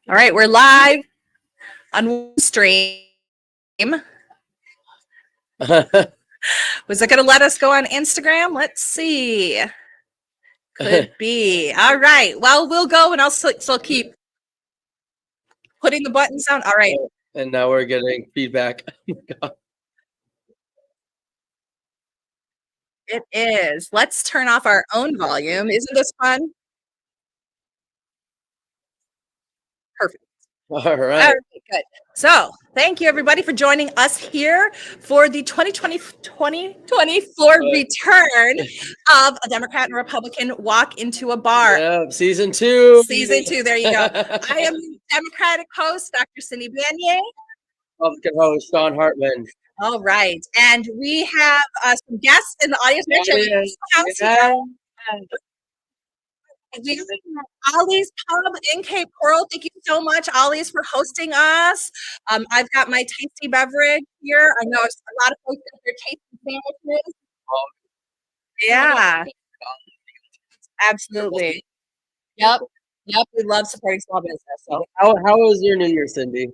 All right, we're live on stream. Was it going to let us go on Instagram? Let's see. Could be. All right. Well, we'll go and I'll still keep putting the buttons down. All right. And now we're getting feedback. It is. Let's turn off our own volume. Isn't this fun? Perfect. All right. All right, good. So thank you everybody for joining us here for the 2024 return of a Democrat and Republican walk into a bar. Yeah, season 2. Season 2, there you go. I am Democratic host, Dr. Cindy Banier. Republican host, Sean Hartman. All right. And we have some guests in the audience. We have Ollie's Pub in Cape Coral. Thank you so much, Ollie's, for hosting us. I've got my tasty beverage here. I know a lot of folks get their tasty sandwiches. Yeah. Absolutely. Yep. We love supporting small business. So how was your New Year, Cindy?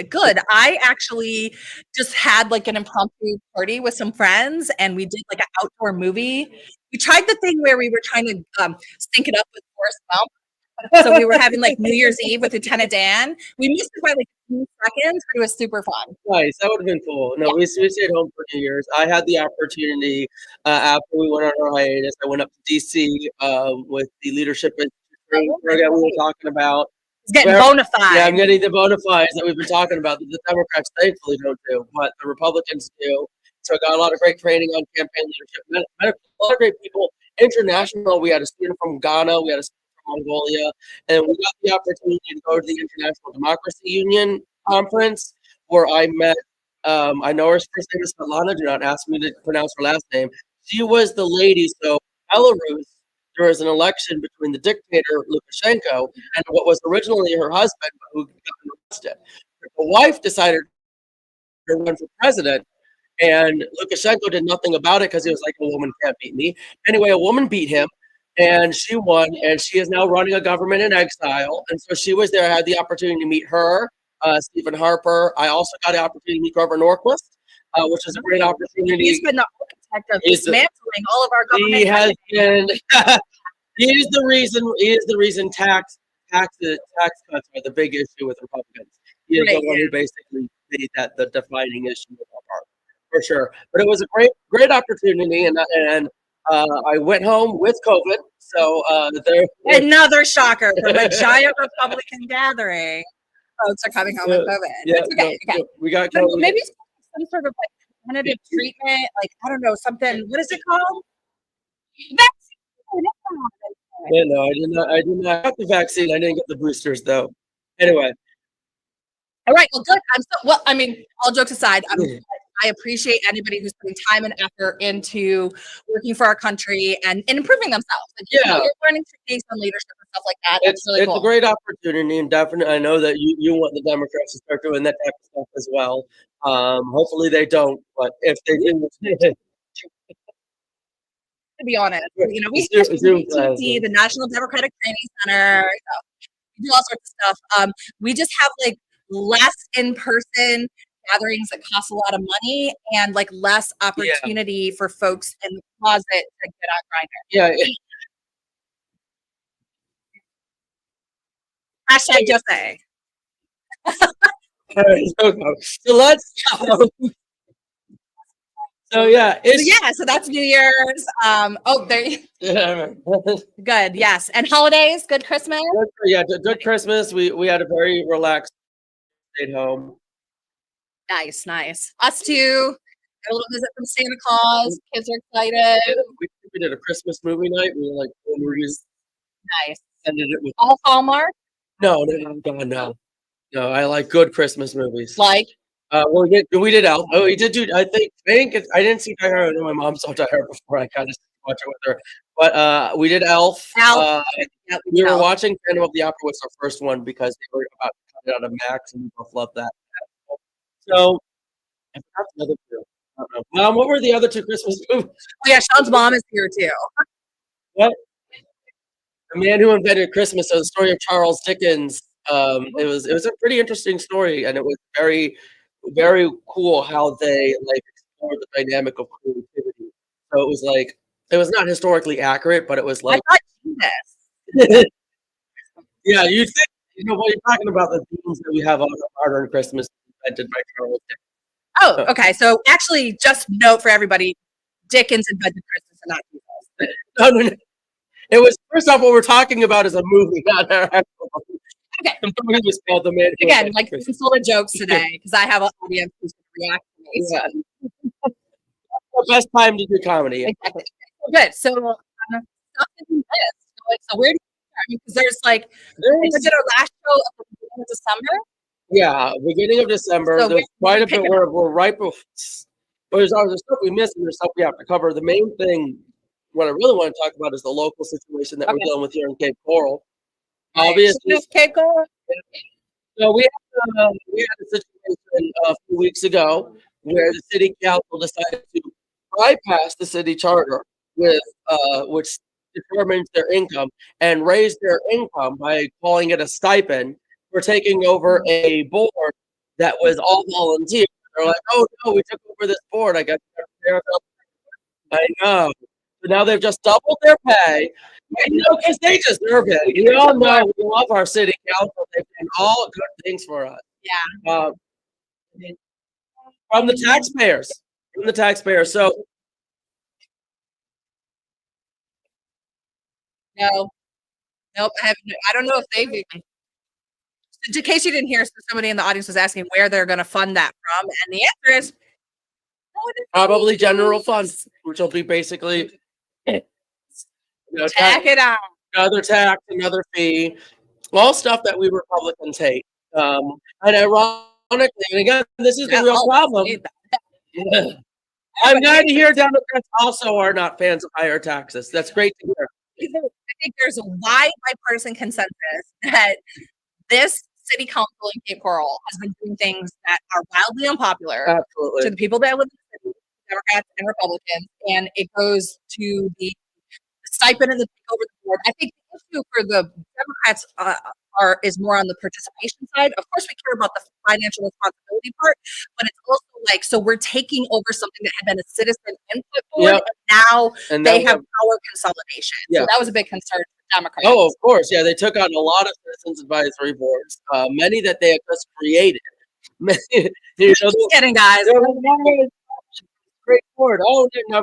Good. I actually just had like an impromptu party with some friends and we did like an outdoor movie. We tried the thing where we were trying to sync it up with Forrest Gump. So we were having like New Year's Eve with Lieutenant Dan. We missed it by like 2 seconds, but it was super fun. Nice. That would have been cool. No, we stayed home for New Year's. I had the opportunity after we went on our hiatus. I went up to DC with the leadership program we were talking about. It's getting bona fide. Yeah, I'm getting the bona fides that we've been talking about that the Democrats thankfully don't do, but the Republicans do. So I got a lot of great training on campaign leadership. Met a lot of great people. International, we had a student from Ghana, we had a student from Mongolia, and we got the opportunity to go to the International Democracy Union conference where I met, I know her first name is Svetlana, do not ask me to pronounce her last name. She was the lady, so Belarus, there was an election between the dictator Lukashenko and what was originally her husband who got arrested. The wife decided to run for president, and Lukashenko did nothing about it because he was like, a woman can't beat me. Anyway, a woman beat him, and she won, and she is now running a government in exile. And so she was there. I had the opportunity to meet her, Stephen Harper. I also got the opportunity to meet Trevor Norquist, which is a great opportunity. He's been the architect of dismantling all of our government. He has been. He is the reason tax cuts are the big issue with Republicans. He is the one who basically made that the defining issue of our party, for sure. But it was a great opportunity, and I went home with COVID. So another shocker from a giant Republican gathering. Folks are coming home with COVID. Yeah, okay. We got COVID. Maybe some sort of like preventative treatment, like I don't know, something. What is it called? Yeah, no, I did not. I got the vaccine. I didn't get the boosters though. Anyway. All right. Well, good. I mean, all jokes aside, I appreciate anybody who's putting time and effort into working for our country and improving themselves. Like, you're learning techniques on leadership and stuff like that. That's really cool. It's a great opportunity, and definitely, I know that you want the Democrats to start doing that type of stuff as well. Hopefully, they don't, but if they do. To be honest, we have the National Democratic Training Center. So we do all sorts of stuff. We just have like less in-person gatherings that cost a lot of money and like less opportunity for folks in the closet to get on Grindr. Hashtag just say. So let's go. So so that's New Year's. Good, yes, and holidays. Good Christmas. Good Christmas. We had a very relaxed stayed home. Nice. Us too. Got a little visit from Santa Claus. Kids are excited. We did a Christmas movie night. We were like 4 movies. Nice. Ended it with all Hallmark. No. I like good Christmas movies. Like. We did Elf. Oh, we did do. I didn't see Die Hard. My mom saw Die Hard before I kind of watched it with her. But we did Elf. We were watching Phantom of the Opera was our first one because they were about to cut it out of Max, and we both loved that. So I forgot the other two. I don't know. Mom, what were the other 2 Christmas movies? Oh yeah, Sean's mom is here too. What? The Man Who Invented Christmas. So the story of Charles Dickens. It was a pretty interesting story, and it was very cool how they like explored the dynamic of creativity. So it was not historically accurate, but it was I like thought Genius. yeah, you think what you're talking about the themes that we have on the modern Christmas invented by Charles Oh, Dickens. okay. So actually, just note for everybody, Dickens invented Christmas and not Jesus. No, no, no. It was first off what we're talking about is a movie, not our actual movie. Okay. The movie was called The Man Who Again, Invented like Christmas. insulted jokes today because I have an audience who's going to react to me. So. Yeah. The best time to do comedy. Exactly. Good. So stuff that you missed. So where do you start? I mean, because there's like we did our last show at the beginning of December. Yeah, beginning of December. So There's quite a bit where we're right before. There's stuff we missed and there's stuff we have to cover. The main thing, what I really want to talk about is the local situation that we're dealing with here in Cape Coral. Obviously, Cape Coral. so we had a situation a few weeks ago where the city council decided to bypass the city charter with which determines their income and raise their income by calling it a stipend for taking over a board that was all volunteer. They're like, oh no, we took over this board. I got I know. So now they've just doubled their pay. Because they deserve it. We all know we love our city council. They've done all good things for us. Yeah. From the taxpayers. From the taxpayers. So No. Nope. I don't know if they've even. In case you didn't hear, so somebody in the audience was asking where they're going to fund that from, and the answer is probably general funds, which will be basically tack it on. Another tax, another fee, all stuff that we Republicans hate. And ironically, and again, this is the real problem. I'm glad to hear Democrats also are not fans of higher taxes. That's great to hear. I think there's a wide bipartisan consensus that this city council in Cape Coral has been doing things that are wildly unpopular to the people that live in the city, Democrats and Republicans, and it goes to the stipend and the takeover the board. I think the issue for the Democrats is more on the participation side. Of course, we care about the financial responsibility part, but it's also like, so we're taking over something that had been a citizen input board, and now they have power consolidation. So that was a big concern for Democrats. Oh, of course. Yeah, they took on a lot of citizens advisory boards, many that they had just created. Just kidding, guys. Great board. Oh, no, I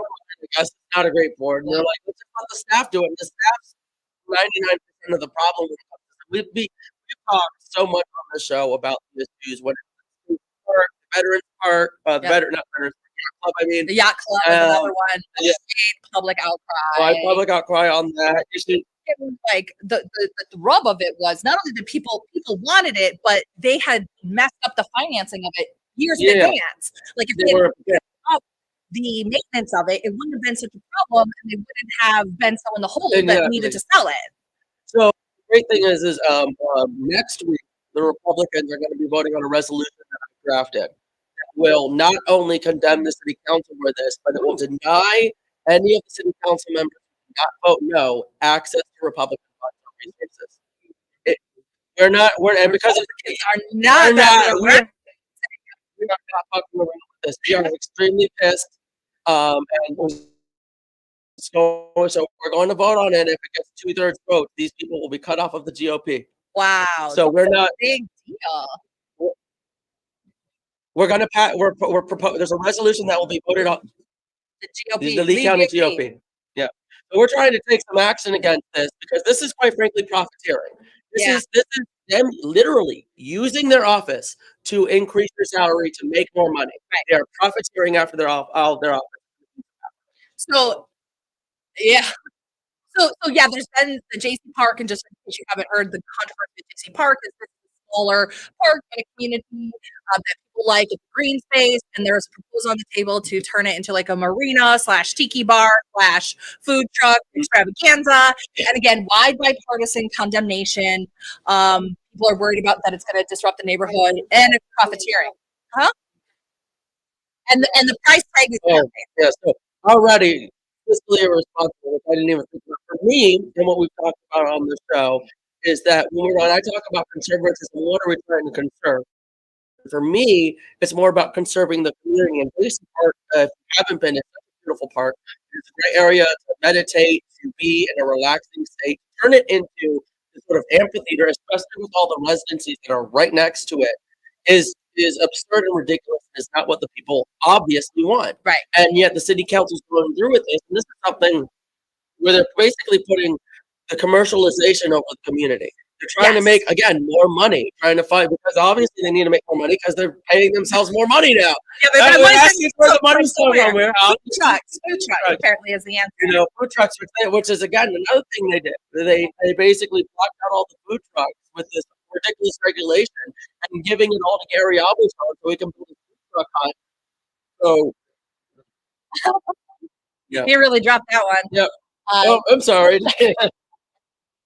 guess it's not a great board. And they're like, let's just let the staff do it. And the staff's 99% of the problem. We've talked so much on the show about the issues when it's the Veterans Park, not Veterans Club. I mean, the Yacht Club is another one. The public outcry. Public outcry on that. Like the rub of it was not only did people wanted it, but they had messed up the financing of it years in advance. Like if they had up the maintenance of it, it wouldn't have been such a problem, and they wouldn't have been so in the hole that needed to sell it. So the great thing is next week the Republicans are going to be voting on a resolution that I drafted that will not only condemn the city council for this, but it will deny any of the city council members who do not vote no access to Republican funds or resources. And because Republicans are not we're not fucking around with this. We are extremely pissed. And so we're going to vote on it. If it gets 2/3 vote, these people will be cut off of the GOP. Wow. So we're not a big deal. We're going to pass. We're proposing. There's a resolution that will be voted on. The GOP, the Lee County GOP. Yeah. So we're trying to take some action against this because this is quite frankly profiteering. This is them literally using their office to increase their salary to make more money. Right. They are profiteering after their office. So yeah. So yeah, there's been the JC Park, and just in case you haven't heard, the controversy at JC Park is this smaller park in a community that people like. It's green space, and there's a proposal on the table to turn it into like a marina / tiki bar / food truck extravaganza. And again, wide bipartisan condemnation. People are worried about that it's going to disrupt the neighborhood and it's profiteering. And the price tag is so already fiscally irresponsible, which I didn't even think about. For me, and what we've talked about on the show, is that when I talk about conservatism, what are we trying to conserve? For me, it's more about conserving the community. And Basin Park, if you haven't been, it's such a beautiful park. It's a great area to meditate, to be in a relaxing state, turn it into a sort of amphitheater, especially with all the residencies that are right next to it, is absurd and ridiculous. And is not what the people obviously want. Right. And yet the city council is going through with this. And this is something where they're basically putting the commercialization over the community. They're trying to make, again, more money, trying to find, because obviously they need to make more money because they're paying themselves more money now. Yeah, but they're asking where the money's coming from. Food trucks apparently is the answer. You know, food trucks, which is again another thing they did. They basically blocked out all the food trucks with this ridiculous regulation and giving it all to Gary Albertson so he can build a food truck on. So, yeah, he really dropped that one. Yeah. I'm sorry.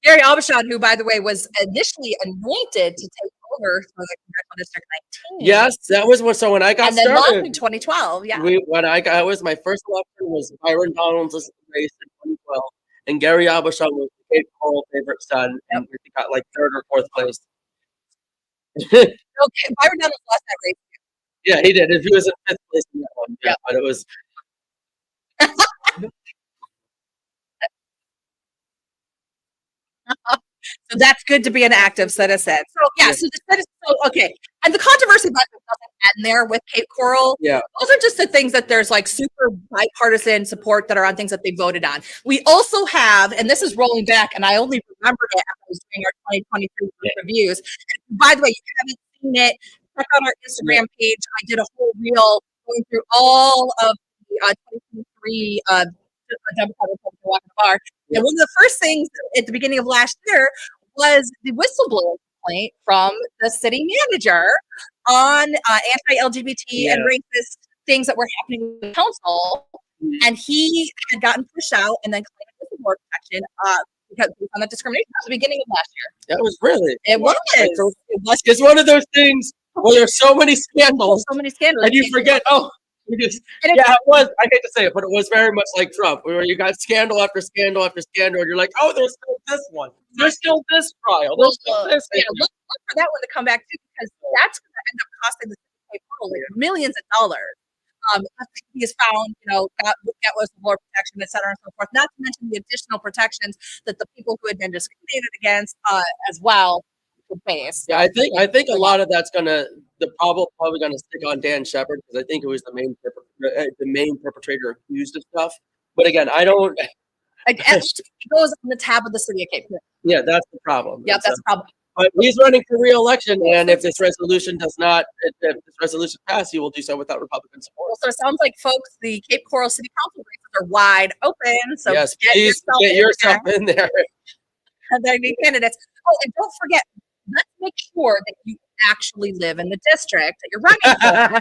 Gary Albertson, who, by the way, was initially anointed to take over for the Congressional District 19. Yes, that was what. So when I got and then started lost in 2012. Yeah. When was my first election was Byron Donald's race in 2012, and Gary Albertson was the Cape Coral favorite son, and he got like third or fourth place. Okay, Byron Donald lost that race. Yeah, he did. He was in fifth place in that one. Yeah, but it was. So that's good to be an active citizen. So yeah, so the citizen, okay. And the controversy doesn't end there with Cape Coral. Yeah. Those are just the things that there's like super bipartisan support that are on things that they voted on. We also have, and this is rolling back, and I only remembered it after I was doing our 2023 reviews. And by the way, you haven't seen it, check out our Instagram page. I did a whole reel going through all of the 2023 Democrat Republican Walking the Bar. And one of the first things at the beginning of last year was the whistleblower complaint from the city manager on anti-LGBT and racist things that were happening with the council. And he had gotten pushed out and then claimed whistleblower protection because he found that discrimination at the beginning of last year. That was really. It was. It's one of those things where there's so many scandals. And you forget, it was. I hate to say it, but it was very much like Trump, where you got scandal after scandal after scandal, and you're like, oh, there's still this one. There's still this trial. There's still this. Look for that one to come back too, because that's going to end up costing the city like millions of dollars. He has found, got whistleblower protection, et cetera, and so forth. Not to mention the additional protections that the people who had been discriminated against as well could face. Yeah, I think a lot of that's probably gonna stick on Dan Shepard, because I think it was the main perpetrator accused of stuff. But again, I don't. It goes on the tab of the city of Cape Coral. Yeah, that's the problem. Yeah, that's the problem. But he's running for re-election, and if this resolution passes, he will do so without Republican support. So it sounds like, folks, the Cape Coral City Council races are wide open. So yes, please get yourself in there. And they need candidates. Oh, and don't forget, let's make sure that you actually live in the district that you're running for.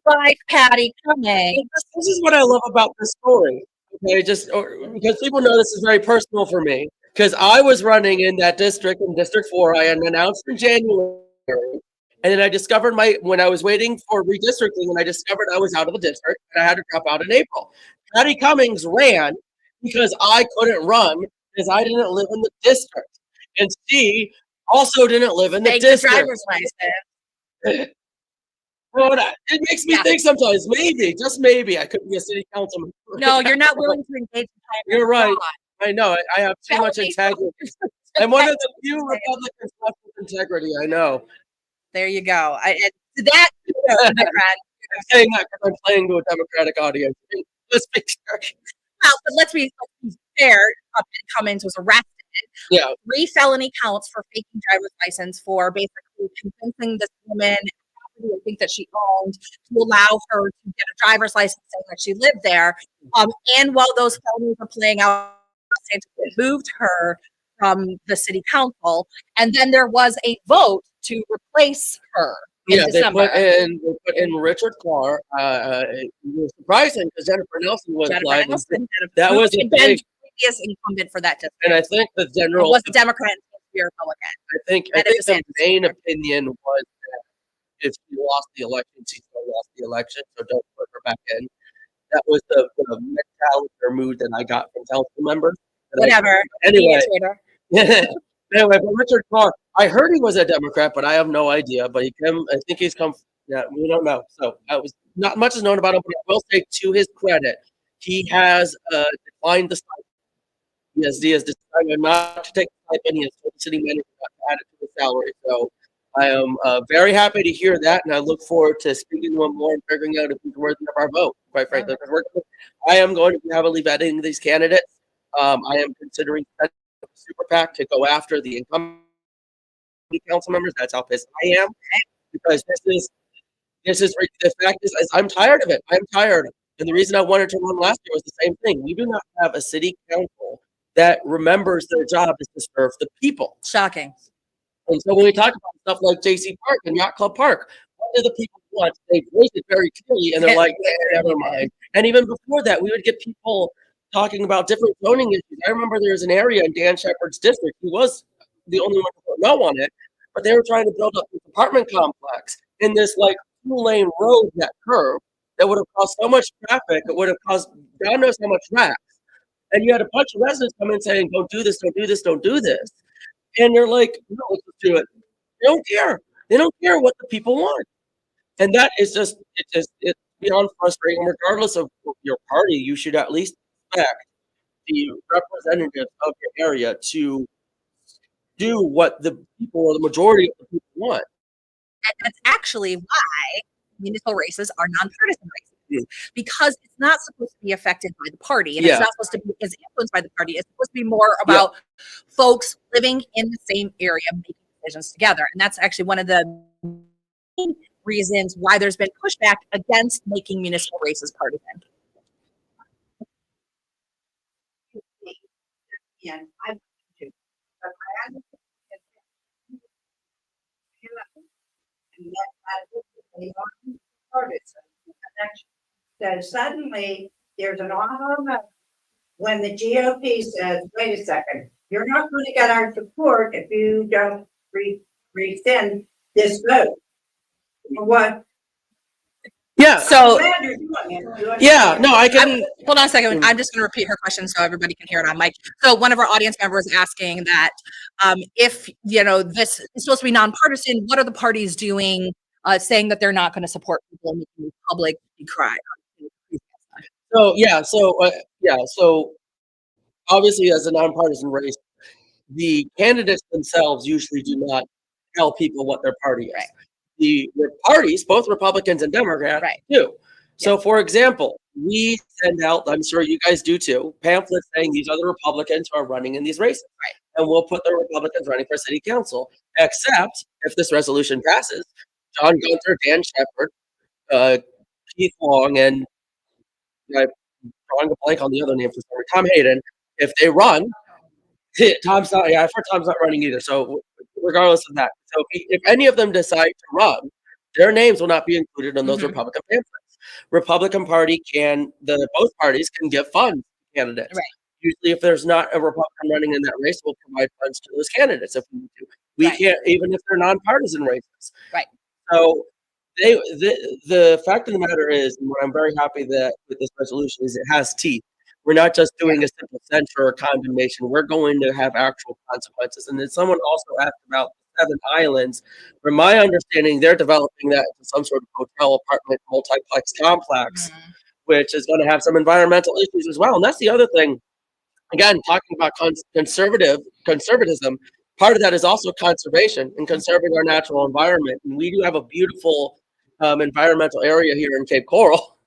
Like Patty Cummings. This is what I love about this story. Okay, because people know this is very personal for me. Because I was running in that district, in District 4, I had announced in January, and then I discovered when I was waiting for redistricting, and I discovered I was out of the district, and I had to drop out in April. Patty Cummings ran because I couldn't run because I didn't live in the district, and she also didn't live in the district. Driver's license. Well, it makes me think sometimes, just maybe, I could be a city councilman. No, you're not willing to engage in You're right. I know. I have too much integrity. I'm one of the few Republicans left with integrity. I know. There you go. I'm saying that because I'm playing to a Democratic audience. Let's be fair. Well, but let's be fair. Cummings was arrested. Yeah. 3 felony counts for faking driver's license for basically convincing this woman, I think that she owned, to allow her to get a driver's license saying that she lived there. And while those felonies were playing out, moved her from the city council, and then there was a vote to replace her. In December. They put in Richard Clark. It was surprising because Jennifer Nelson was like that was a big previous incumbent for that district. And I think the general was a Democrat and Republican. I think the main opinion was that if she lost the election, she still lost the election, so don't put her back in. That was the mentality or mood that I got from council members. Whatever. Anyway, Twitter. anyway, but Richard Carr, I heard he was a Democrat, but I have no idea. But I think he's come. Yeah, we don't know. So I was not much is known about him, but I will say to his credit, he has declined the stipend. He has decided not to take the stipend. He has told the city manager not to add it to the salary. So I am very happy to hear that, and I look forward to speaking to him more and figuring out if he's worthy of our vote. Quite frankly, because I am going to be heavily vetting these candidates. I am considering setting up a super PAC to go after the incumbent council members. That's how pissed I am because this is the fact is I'm tired of it. I'm tired. And the reason I wanted to run last year was the same thing. We do not have a city council that remembers their job is to serve the people. Shocking. And so when we talk about stuff like JC Park and Yacht Club Park, what do the people want? They voice it very clearly, and they're like, never mind. And even before that, we would get people talking about different zoning issues. I remember there was an area in Dan Shepard's district. He was the only one to vote no on it, but they were trying to build up this apartment complex in this like 2-lane road, that curve, that would have caused so much traffic. It would have caused God knows how much wrecks. And you had a bunch of residents come in saying, "Don't do this, don't do this, don't do this." And you're like, "No, let's just do it." They don't care. They don't care what the people want. And that is it's beyond frustrating. Regardless of your party, you should at least expect the representatives of your area to do what the people or the majority of the people want. And that's actually why municipal races are nonpartisan races, because it's not supposed to be affected by the party, and it's not supposed to be as influenced by the party. It's supposed to be more about folks living in the same area making decisions together. And that's actually one of the main reasons why there's been pushback against making municipal races partisan. And I to, but I understand and that they are partisan connection. So suddenly there's an aha moment when the GOP says, wait a second, you're not going to get our support if you don't rescind this vote. What? Yeah. So yeah, no, I can hold on a second. I'm just going to repeat her question so everybody can hear it on mic. So one of our audience members asking that if this is supposed to be nonpartisan, what are the parties doing, saying that they're not going to support people and making the public cry? So so obviously as a nonpartisan race, the candidates themselves usually do not tell people what their party is. Right. The parties, both Republicans and Democrats, do. So, for example, we send out, I'm sure you guys do too, pamphlets saying these are the Republicans who are running in these races. Right. And we'll put the Republicans running for city council, except if this resolution passes, John Gunter, Dan Shepard, Keith Long, and I'm drawing a blank on the other name for some reason, Tom Hayden, if they run, Tom's not. Yeah, I've heard Tom's not running either. So regardless of that, so if any of them decide to run, their names will not be included on those Republican pamphlets. Republican Party both parties can give funds to candidates. Right. Usually, if there's not a Republican running in that race, we'll provide funds to those candidates if we need to. We can't, even if they're nonpartisan races. Right. So the fact of the matter is, and what I'm very happy that with this resolution is it has teeth. We're not just doing a simple censure or condemnation. We're going to have actual consequences. And then someone also asked about the 7 islands. From my understanding, they're developing that into some sort of hotel, apartment, multiplex complex, which is going to have some environmental issues as well. And that's the other thing. Again, talking about conservatism, part of that is also conservation and conserving our natural environment. And we do have a beautiful environmental area here in Cape Coral,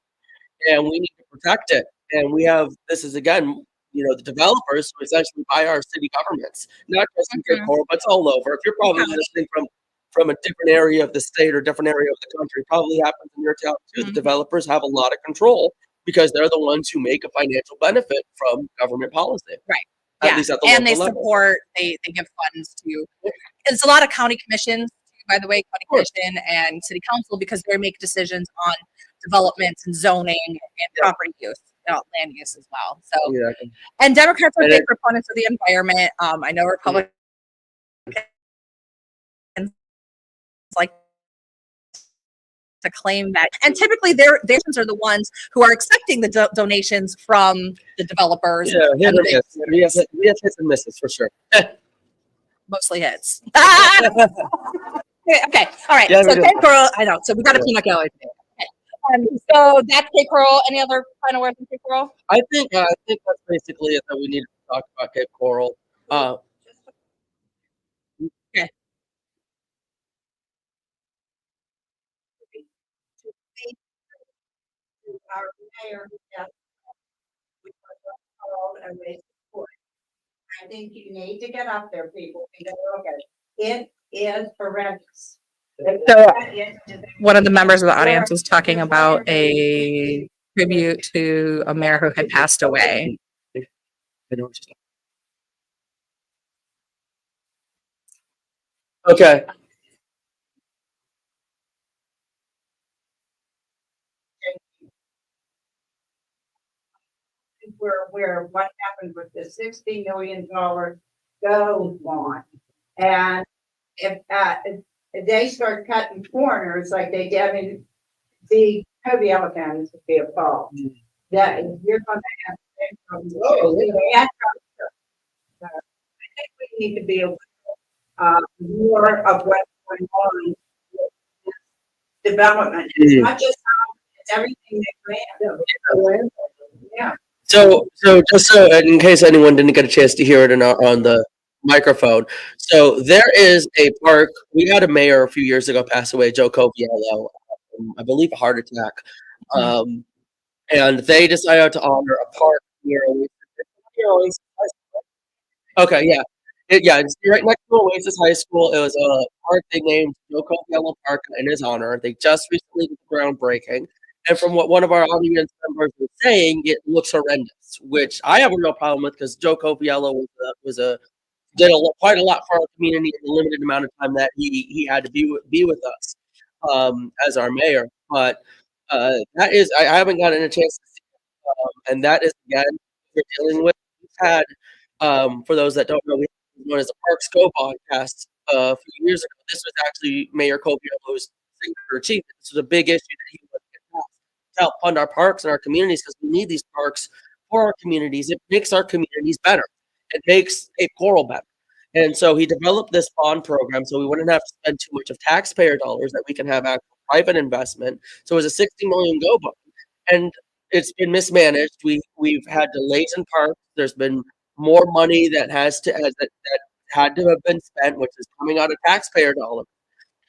and we need to protect it. And we have, this is again, the developers who essentially buy our city governments, not just in Cape Coral, but it's all over. If you're probably listening from a different area of the state or different area of the country, it probably happens in your town too. The developers have a lot of control because they're the ones who make a financial benefit from government policy. Right. At least at the and they local level. support, they give funds to, it's a lot of county commissions, by the way, county commission and city council, because they make decisions on developments and zoning and property use, land use as well. So, and Democrats are big proponents of the environment. I know Republicans like to claim that. And typically, their donations are the ones who are accepting the donations from the developers. Yeah, hit or miss. We have hits and misses for sure. Mostly hits. Okay, all right. Yeah, so Cape Coral, I know. So we got a peanut gallery. So that's Cape Coral. Any other final words on Cape Coral? I think that's basically it that we need to talk about Cape Coral. Okay. Our mayor, we called and raised support. I think you need to get up there, people, and go, okay, it is horrendous. So one of the members of the audience was talking about a tribute to a mayor who had passed away. Okay. Where what happened with the $60 million go bond. And if they start cutting corners like they did, I mean, the Kobe elephants would be appalled. That you're going to have I think we need to be aware more of what's going on with this development. It's not just it's everything they ran. Yeah. So just so in case anyone didn't get a chance to hear it on the microphone, so there is a park. We had a mayor a few years ago pass away, Joe Coviello, I believe a heart attack, and they decided to honor a park near. Okay, yeah. It's right next to Oasis High School. It was a park they named Joe Coviello Park in his honor. They just recently did the groundbreaking. And from what one of our audience members was saying, it looks horrendous, which I have a real problem with because Joe Coviello did quite a lot for our community in the limited amount of time that he had to be with us as our mayor. But that is, I haven't gotten a chance to see it, and that is again what we're dealing with. We've had, for those that don't know, we have known as a Parks Go podcast a few years ago. This was actually Mayor Coviello's signature achievement. This was a big issue that he wanted to get passed to help fund our parks and our communities because we need these parks for our communities. It makes our communities better. It makes Cape Coral better. And so he developed this bond program so we wouldn't have to spend too much of taxpayer dollars, that we can have actual private investment. So it was a 60 million go bond. And it's been mismanaged. We've had delays in parks. There's been more money that that had to have been spent, which is coming out of taxpayer dollars.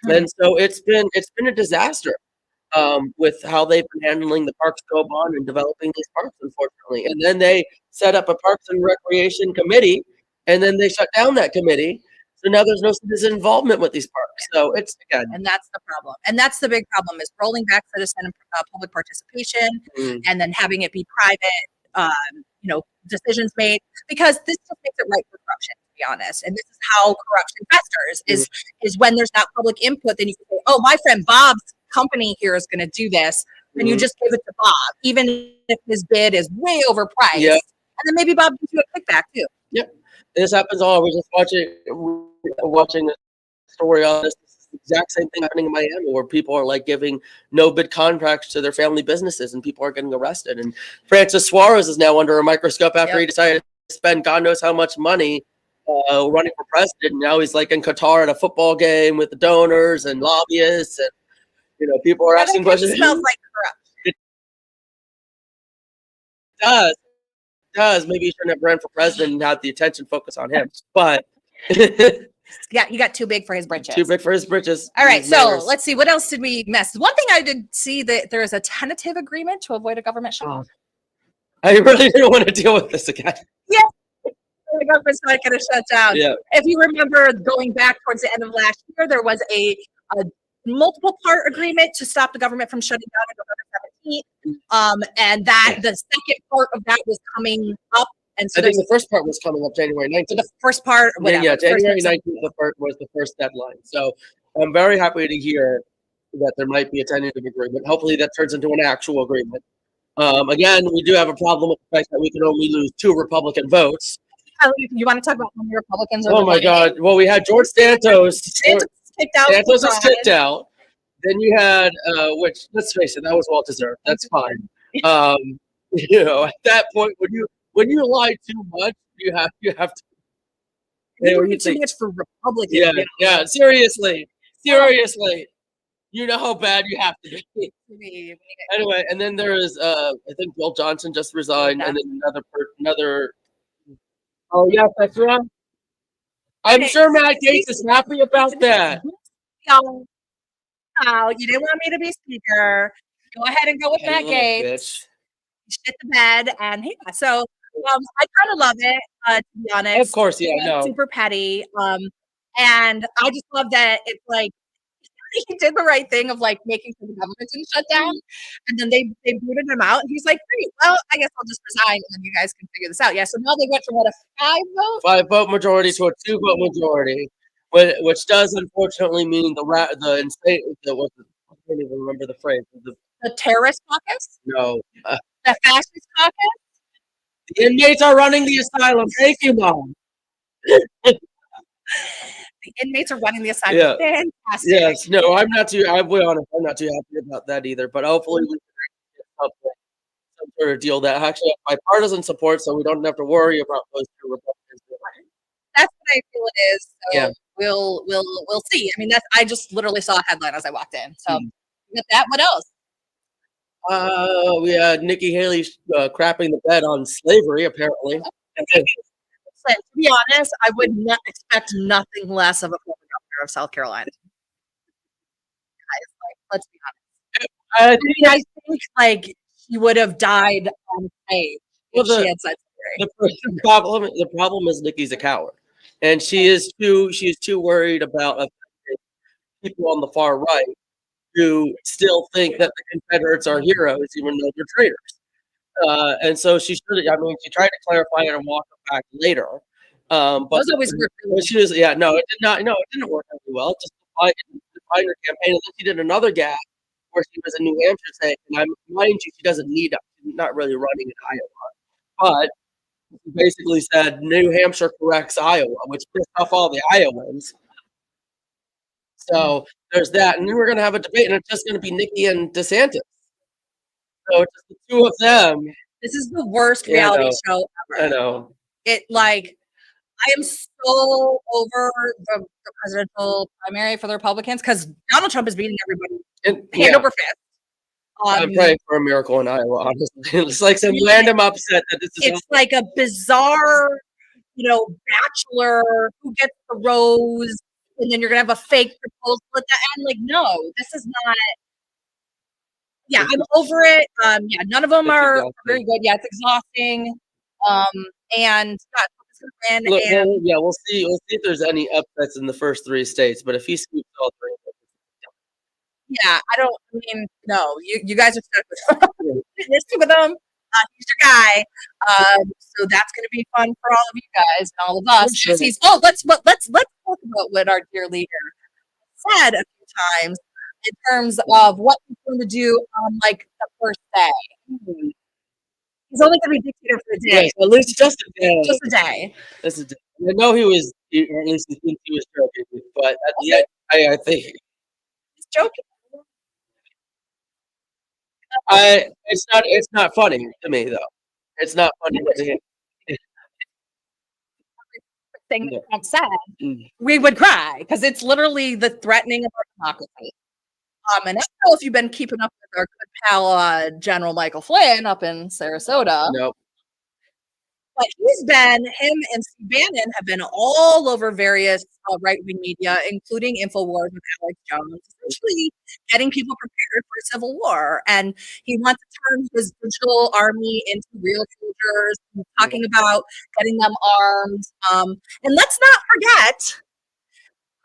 And so it's been a disaster with how they've been handling the Parks Go bond and developing these parks, unfortunately. And then they set up a Parks and Recreation committee, and then they shut down that committee. So now there's no citizen involvement with these parks. So it's again, and that's the problem. And that's the big problem is rolling back citizen public participation and then having it be private, decisions made, because this just makes it right for corruption, to be honest. And this is how corruption festers is when there's not public input, then you can say, oh, my friend Bob's company here is going to do this. And you just give it to Bob, even if his bid is way overpriced. Yep. And then maybe Bob gives you a kickback too. Yep. This happens all. We're just watching a story on this. It's the exact same thing happening in Miami, where people are like giving no bid contracts to their family businesses, and people are getting arrested. And Francis Suarez is now under a microscope after he decided to spend God knows how much money running for president. And now he's like in Qatar at a football game with the donors and lobbyists, and people are asking questions. It smells like corruption. It does. Maybe he shouldn't have ran for president and had the attention focus on him. But yeah, he got too big for his britches. Too big for his britches. All right, so let's see. What else did we miss? One thing I did see that there is a tentative agreement to avoid a government shutdown. I really didn't want to deal with this again. Yeah. The government's not going to shut down. Yeah. If you remember going back towards the end of last year, there was a multiple part agreement to stop the government from shutting down on November 17th. And that the second part of that was coming up. And so I think the first part was coming up January 19th. So the first part, whatever. Yeah, January 19th was the first deadline. So I'm very happy to hear that there might be a tentative agreement. Hopefully that turns into an actual agreement. Again, we do have a problem with the fact that we can only lose 2 Republican votes. You want to talk about how many Republicans? Oh my God! Well, we had George Santos. Santos kicked out. Santos was kicked out. Then you had, which let's face it, that was well deserved. That's fine. Um, at that point, when you lie too much, you have to. You're What do doing you too think? much for Republicans. Yeah, You yeah. know? Seriously. You know how bad you have to be. Maybe- Anyway, and then there is, I think Bill Johnson just resigned, and then another. Oh yeah, that's right. I'm sure Matt Gates is happy about that. Y'all, oh, you didn't want me to be speaker. Go ahead and go with Petty Matt little Gates. bitch. Shit the bed, and yeah, so I kind of love it. To be honest, Of course, yeah, no. super petty. And I just love that it's like he did the right thing of like making sure the government didn't shut down, and then they booted him out. And he's like, "Great, well, I guess I'll just resign, and then you guys can figure this out." Yeah, so now they went from what, a 5 vote? 5 vote majority to a 2 vote majority, which does unfortunately mean the insane I can't even remember the phrase. The terrorist caucus, No, the fascist caucus. the inmates are running the asylum. Thank you, Mom. The inmates are running the asylum. Yeah. Fantastic. Yes. No, I'm not too. I'll be honest. I'm not too happy about that either. But hopefully we can get some sort of deal that actually has bipartisan support, so we don't have to worry about those two Republicans. That's what I feel it is. So Yeah. we'll see. I mean, I just literally saw a headline as I walked in. So with that, what else? We had Nikki Haley crapping the bed on slavery, apparently. To be honest, I would not expect nothing less of a former governor of South Carolina. Guys, like, let's be honest. I think like she would have died on stage if she had said slavery. The problem is Nikki's a coward, and she is too worried about people on the far right who still think that the Confederates are heroes, even though they're traitors. And so she should. I mean, she tried to clarify it and walk it back later. But Those always work really well. she was, yeah, no, it did not. No, it didn't work really well. Just defined her campaign, and then she did another gag where she was in New Hampshire saying, and mind you, she doesn't need. She's not really running in Iowa, but she basically said New Hampshire corrects Iowa, which pissed off all the Iowans. So there's that, and then we're gonna have a debate, and it's just gonna be Nikki and DeSantis. So just the two of them. This is the worst reality show ever. I know. It like I am so over the presidential primary for the Republicans because Donald Trump is beating everybody hand over fist. I'm praying for a miracle in Iowa, honestly. It's like some random upset that this is. It's like a bizarre, bachelor who gets the rose, and then you're gonna have a fake proposal at the end. Like, no, this is not. Yeah, I'm over it. Yeah, none of them are very good. Yeah, it's exhausting. And win. Look, we'll see. We'll see if there's any upsets in the first 3 states. But if he sweeps all 3, yeah, I mean, no, you guys are stuck with there's 2 of them. He's your guy. So that's going to be fun for all of you guys and all of us. Sure. Let's talk about what our dear leader said a few times in terms of what he's going to do on like the first day. He's only going to be dictator for a day. Yes, at least just a day. Just a day. Just a day. I know he was, or at least he thinks he was joking, but at the end, I think he's joking. It's not funny to me though. It's not funny to him. Thing that Trump said, we would cry because it's literally the threatening of our democracy. And I don't know if you've been keeping up with our good pal General Michael Flynn up in Sarasota. Nope. But him and Steve Bannon have been all over various right-wing media, including InfoWars with Alex Jones, essentially getting people prepared for a civil war. And he wants to turn his digital army into real soldiers. He's talking about getting them armed. And let's not forget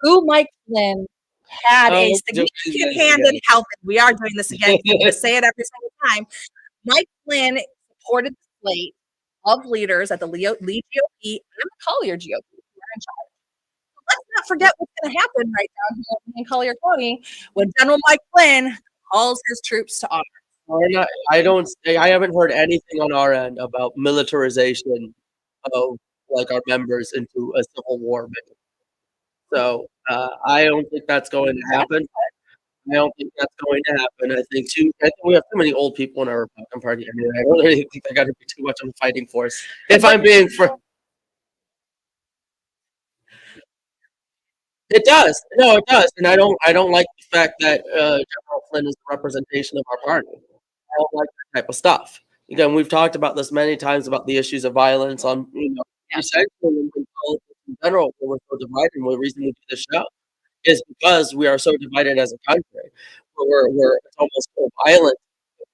who Mike Flynn had a significant hand in helping. We are doing this again. I'm going to say it every single time. Mike Flynn supported the slate of leaders at the Lee GOP and the Collier GOP who are in charge. So let's not forget what's going to happen right down here in Collier County when General Mike Flynn calls his troops to arms. I haven't heard anything on our end about militarization of like our members into a civil war. So I don't think that's going to happen. I don't think that's going to happen. I think we have too many old people in our Republican Party. I mean, I don't really think they got to be too much on the fighting force. If I'm being it does. No, it does. And I don't like the fact that General Flynn is the representation of our party. I don't like that type of stuff. Again, we've talked about this many times about the issues of violence on, essentially in politics in general, where we're so divided. And the reason we do this show is because we are so divided as a country. We're it's almost a violent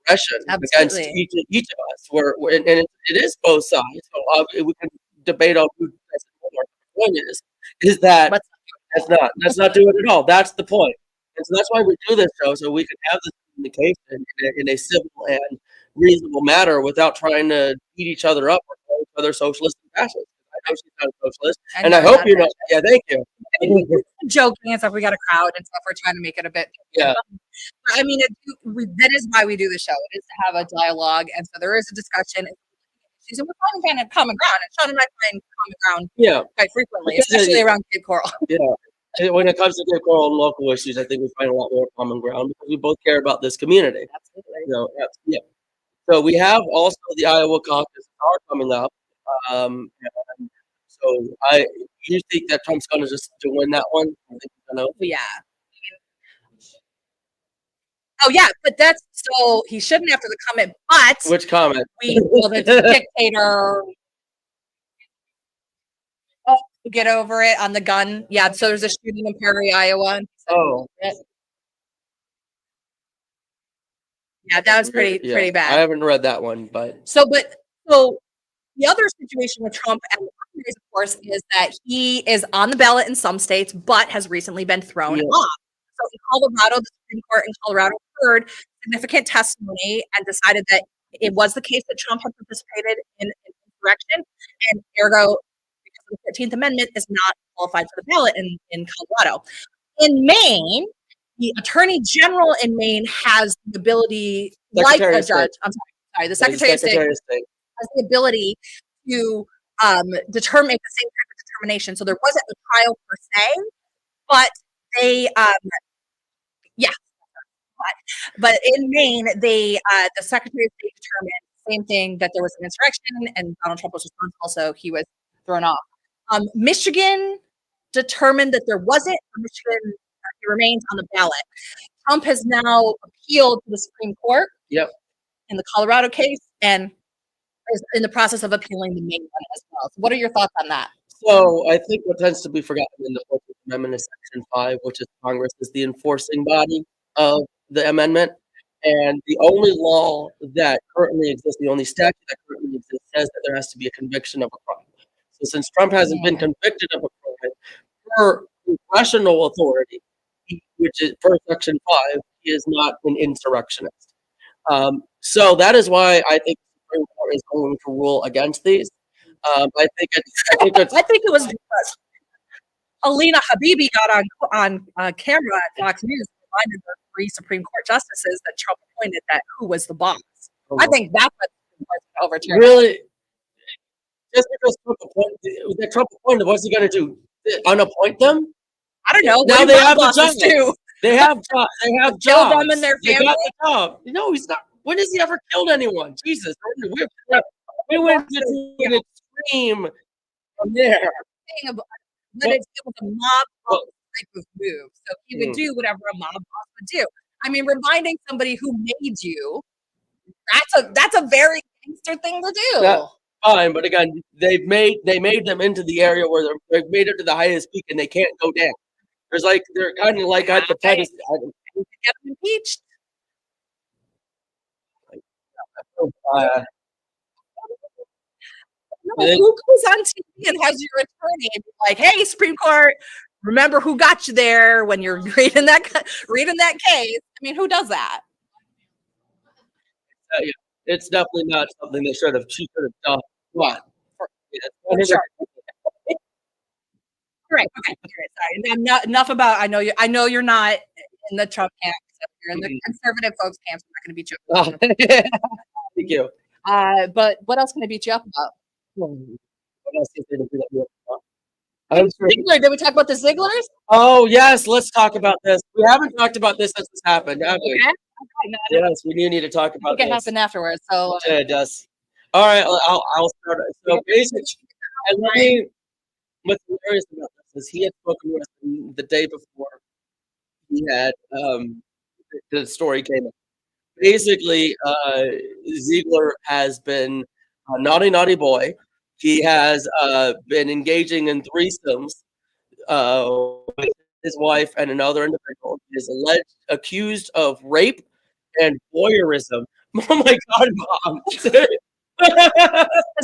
aggression against Absolutely. each of us. And it is both sides. So we can debate on who does it more. The point is that Let's Let's not do it at all. That's the point. And so that's why we do this show, so we can have this communication in a civil and reasonable manner without trying to beat each other up or call each other socialist and fascist. I know she's not a socialist, I and know I you're hope not you know. Yeah, thank you. joking and stuff. We got a crowd and stuff. We're trying to make it a bit. Yeah. I mean, that is why we do the show. It is to have a dialogue, and so there is a discussion. And we're trying to find a common ground, and Sean and I find common ground Yeah, quite frequently, Because especially around Cape Coral. yeah. When it comes to Cape Coral and local issues, I think we find a lot more common ground because we both care about this community. Absolutely. Yeah. So we have also the Iowa caucus are coming up. And so you think that Trump's going to just to win that one? I think he's gonna, Yeah. Oh yeah, but that's so he shouldn't after the comment. But which comment? the dictator. Oh, get over it on the gun. Yeah, so there's a shooting in Perry, Iowa. Oh. Yeah, that was pretty bad. I haven't read that one, but So the other situation with Trump and the primaries, of course, is that he is on the ballot in some states, but has recently been thrown off. So in Colorado, the Supreme Court in Colorado heard significant testimony and decided that it was the case that Trump had participated in insurrection, and ergo, because of the 14th Amendment, is not qualified for the ballot in Colorado. In Maine, the Attorney General in Maine has the ability, like a judge. The Secretary of State has the ability to determine the same type of determination. So there wasn't a trial per se, but they, but in Maine, the Secretary of State determined the same thing, that there was an insurrection and Donald Trump was responsible, so he was thrown off. Michigan determined that there wasn't. Michigan he remains on the ballot. Trump has now appealed to the Supreme Court. Yep. In the Colorado case, and is in the process of appealing the Maine one as well. So what are your thoughts on that? So I think what tends to be forgotten in the 14th Amendment is Section 5, which is Congress is the enforcing body of the amendment. And the only law that currently exists, the only statute that currently exists, says that there has to be a conviction of a crime. So since Trump hasn't been convicted of a crime, per congressional authority, which is per Section 5, he is not an insurrectionist. So that is why I think the Supreme Court is going to rule against these. I think it was because Alina Habibi got on camera at Fox News and reminded the 3 Supreme Court justices that Trump appointed that who was the boss. I think that's what the Supreme Court's overturned. Really, just because Trump appointed, what's he going to do? Unappoint them? I don't know. Now they have the job. Too. They have jobs. They have kill jobs. them and their family. They got the job. No, he's not. When has he ever killed anyone? Jesus, we went to an extreme from there. But it was a mob type of move, so he would do whatever a mob boss would do. I mean, reminding somebody who made you—that's a very gangster thing to do. That's fine, but again, they made them into the area where they've made it to the highest peak and they can't go down. They're kind of like at the pedestal. Get them impeached. Who goes on TV and has your attorney and be like, "Hey, Supreme Court, remember who got you there when you're reading that case?" I mean, who does that? It's definitely not something they should have. She should have done. What? Sure. Right. Okay. Sorry. Enough about. I know you're not in the Trump camp. So you're in the conservative folks camp. So I'm not going to beat you up. Thank you. But what else can I beat you up about? What else is there to beat up about? I'm sure. Ziegler, did we talk about the Zieglers? Oh yes, let's talk about this. We haven't talked about this since this happened, have we? Okay. Okay, no, I Yes, we do need to talk about think it this. happened afterwards. So Yeah, it does. All right, I'll start. So basically, and let me. What's hilarious about this is he had spoken with us the day before he had the story came up. Basically, Ziegler has been a naughty, naughty boy. He has been engaging in threesomes with his wife and another individual. He is accused of rape and voyeurism. Oh my God, mom! his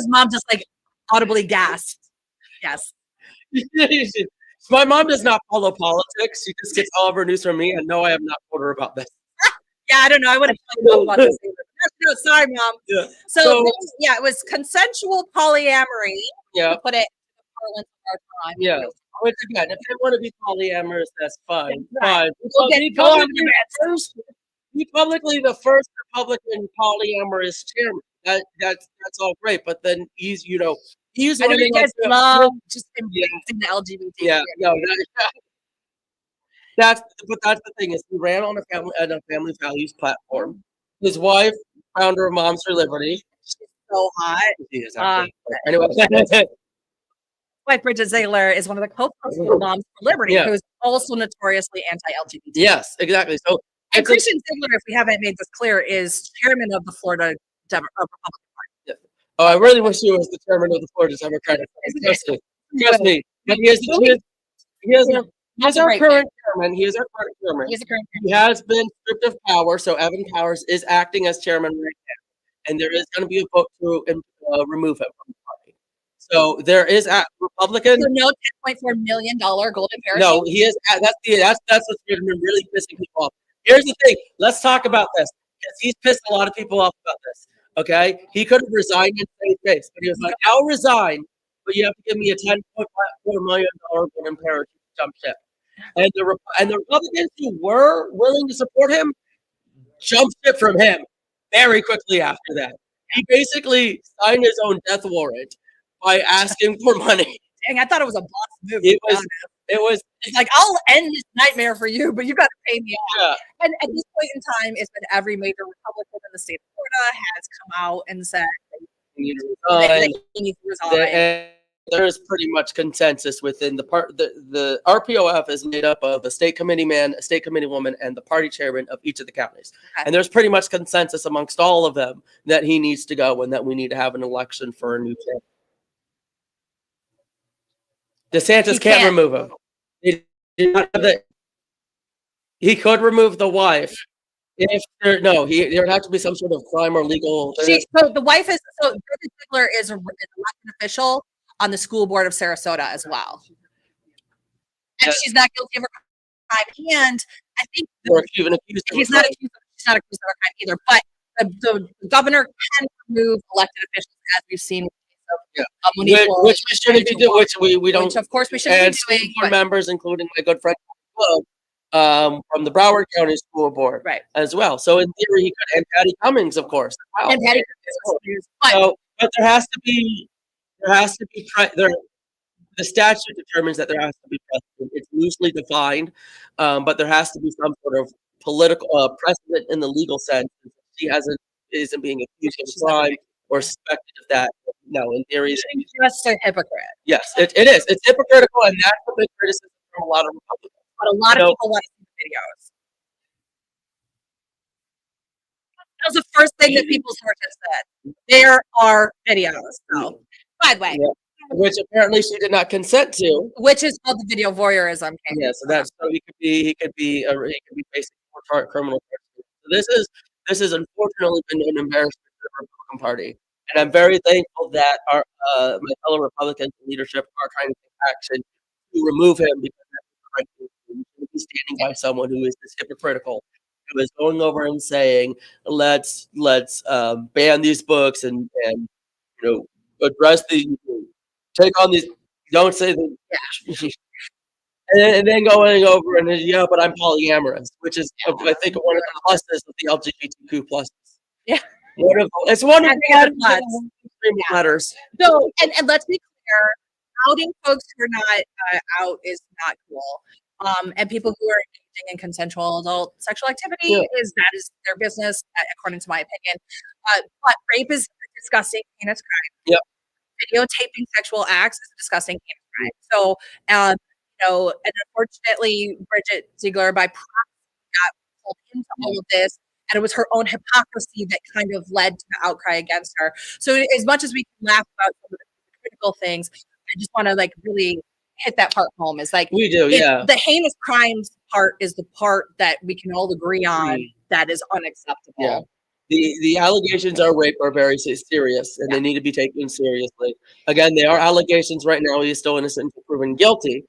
mom just like audibly gasped. Yes. My mom does not follow politics. She just gets all of her news from me, and no, I have not told her about this. Yeah, I don't know. I would have told you about this. No, sorry, mom. Yeah. So yeah, it was consensual polyamory. Yeah. To put it in the parlance of our time. Yeah. Which again, if they want to be polyamorous, that's fine. Right. Fine. We'll get going. Be publicly the first Republican polyamorous chairman. That's all great. But then he's I know running you guys love just embracing the LGBT. Yeah. No. That's the thing is he ran on a family values platform. His wife, founder of Moms for Liberty. She's so hot. She is actually. Anyway. Wife Bridget Ziegler is one of the co-founders of Moms for Liberty, who's also notoriously anti-LGBT. Yes, exactly. So, and Christian Ziegler, if we haven't made this clear, is chairman of the Florida Republican Party. Yeah. Oh, I really wish he was the chairman of the Florida Democratic Party. Trust me. But he is our current chairman. He is our current chairman. He has been stripped of power, so Evan Powers is acting as chairman right now, and there is going to be a vote to remove him from the party. So there is a Republican. So no $10.4 million golden parachute. No, he is. That's what's been really pissing people off. Here's the thing. Let's talk about this because he's pissed a lot of people off about this. Okay, he could have resigned and saved face, but he was like, "I'll resign, but you have to give me a $10.4 million golden parachute to jump ship." And the Republicans who were willing to support him jumped ship from him very quickly after that. He basically signed his own death warrant by asking for money. Dang, I thought it was a boss move. It's like, I'll end this nightmare for you, but you got to pay me off. Yeah. And at this point in time, it's been every major Republican in the state of Florida has come out and said he needs to resign. There is pretty much consensus within the RPOF is made up of a state committee man, a state committee woman, and the party chairman of each of the counties. Okay. And there's pretty much consensus amongst all of them that he needs to go and that we need to have an election for a new chairman. DeSantis can't remove him. He could remove the wife. There would have to be some sort of crime or legal. So the wife is Bridget Ziegler is an elected official on the school board of Sarasota as well, and she's not guilty of a crime. And I think she's not accused of a crime either. But the governor can remove elected officials, as we've seen. Which we shouldn't be doing. Which we don't. Which of course we shouldn't be doing. Board members, including my good friend from the Broward County School Board, right, as well. So in theory, he could, and Patty Cummings, of course, as well. And Patty Cummings. But there has to be. The statute determines that there has to be precedent. It's loosely defined, but there has to be some sort of political precedent in the legal sense. She isn't being accused of crime or suspected of that. No, in theory, she's just a hypocrite. Yes, it is. It's hypocritical, and that's a big criticism from a lot of Republicans. But a lot of people want to see the videos. That was the first thing that people's sources said. There are videos. So, by the way. Yeah. Which apparently she did not consent to. Which is called the video voyeurism case. Yeah, so he could be facing more criminal charges. So this has unfortunately been an embarrassment to the Republican Party, and I'm very thankful that our my fellow Republicans in leadership are trying to take action to remove him because that's the right thing to do. We shouldn't be standing by someone who is this hypocritical, who is going over and saying, let's ban these books and address take on these. Don't say the. Yeah. And then going over and but I'm polyamorous, which is I think one of the pluses of the LGBTQ pluses. Yeah, it's one of the letters. So and let's be outing folks who are not out is not cool. And people who are engaging in consensual adult sexual activity Yeah. is their business, according to my opinion. But rape is a disgusting, heinous crime. Yep. Videotaping sexual acts is a disgusting, heinous crime. So, and unfortunately, Bridget Ziegler, by proxy, got pulled into all of this, and it was her own hypocrisy that kind of led to the outcry against her. So, as much as we can laugh about some of the critical things, I just want to like really hit that part home. Is like We do, yeah. the heinous crimes part is the part that we can all agree on that is unacceptable. Yeah. The allegations are rape are very serious, and they need to be taken seriously. Again, they are allegations right now. He is still innocent until proven guilty.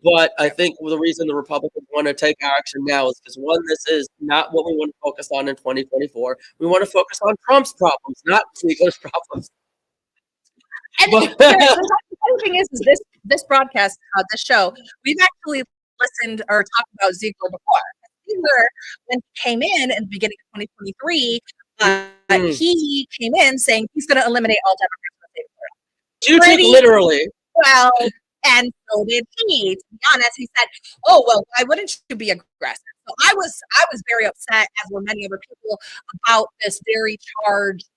But I think the reason the Republicans want to take action now is because, one, this is not what we want to focus on in 2024. We want to focus on Trump's problems, not Ziegler's problems. And the funny thing is this broadcast, this show, we've actually listened or talked about Ziegler before. Ziegler, when he came in the beginning of 2023, he came in saying he's going to eliminate all Democrats in the state of Florida. You took literally. Well, and so did he. To be honest, he said, "Oh well, why wouldn't you be aggressive?" So I was very upset, as were many other people, about this very charged,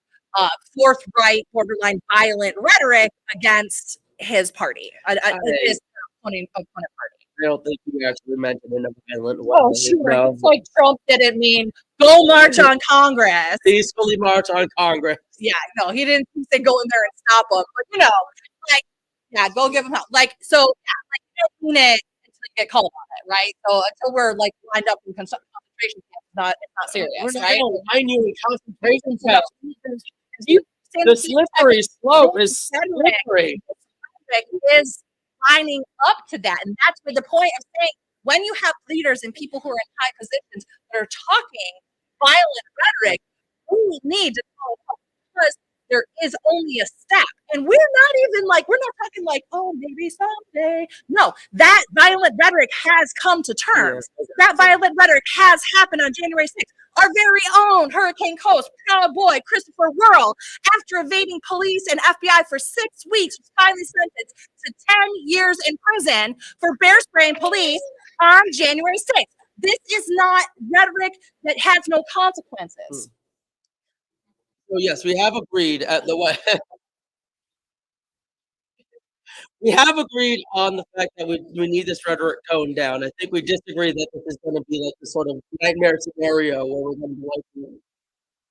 forthright, borderline violent rhetoric against his party, his opponent party. I don't think you actually meant it in a violent way. Oh, sure. No. It's like Trump didn't mean go march on Congress. Peacefully march on Congress. Yeah, no, he didn't say go in there and stop them. But, like, yeah, go give them help. Like, so, yeah, like, you don't mean it until you get called on it, right? So until we're, like, lined up in concentration camps, it's not serious, we're not right? going to line you in concentration camps. The slippery slope is slippery. Is lining up to that. And that's where the point of saying when you have leaders and people who are in high positions that are talking violent rhetoric, we need to call it up because there is only a step. And we're not talking like, oh, maybe someday. No, that violent rhetoric has come to terms. Yes. That violent rhetoric has happened on January 6th. Our very own Hurricane Coast proud boy, Christopher Worrell, after evading police and FBI for 6 weeks, was finally sentenced to 10 years in prison for bear spraying police on January 6th. This is not rhetoric that has no consequences. So yes, we have agreed at the way. We have agreed on the fact that we need this rhetoric toned down. I think we disagree that this is going to be like the sort of nightmare scenario where we're going to be